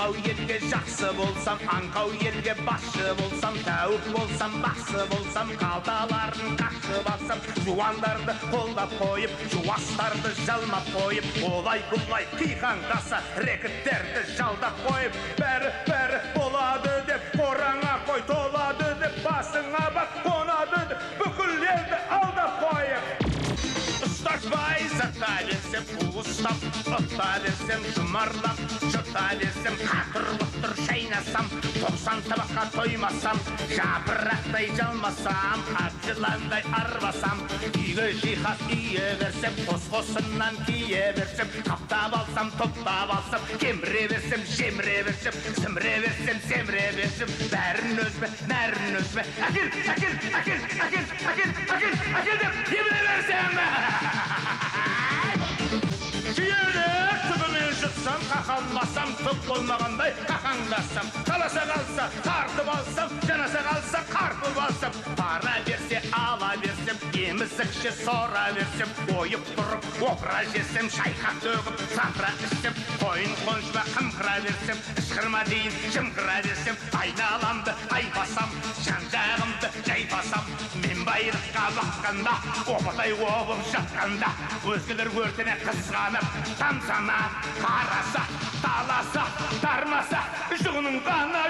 Аңқау елге жақсы болсам, аңқау елге басшы болсам, тәуіп болсам, бақсы болсам, қалталарын қақшып алсам, жуандарды қолдап қойып, жуастарды жалмап қойып, олай бұлай қиқаңдаса рекеттерді жалдап қойып, бәрі болады деп қораңа қой, толады деп басыңа бақ қонады деп бүкіл елді алдап қойып. Ұстатпай зата берсем, ұстап, ұта берсем, жұмарлап, жұта берсем, қатыр-бұқтыр шайнасам, 90 табаққа тоймасам, жапырақтай жалмасам, қатжыландай арбасам, үйге жиһаз үйе берсем, қос-қосынан кие берсем, қаптап алсам, топтап алсам, кеміре берсем, жеміре берсем, сіміре берсем, семіре берсем, бәрін өзбе, нәрін өзбе, әкел деп еміре берсем. Түйелер түбімен жұтсам, қақалмасам, түп болмағандай қақаңдасам, қаласа қалса, тартып алсам, жанаса қалса, қарпып алсам, пара берсе, ала берсем, емізікше сора берсем, ойып тұрып, опыра жесем, шайқақ төгіп, сатыра ішсем, қойын қоншыма қымқыра берсем, ішқырма дейін жымқыра берсем, айналамды айбасам, жан-жағымды жайпасам, мен байырыққа баққанда, опатай обып жатқанда, өзгелер өртіне қызғанып, тамсана, қараса, таласа, тармаса, жұғының ғана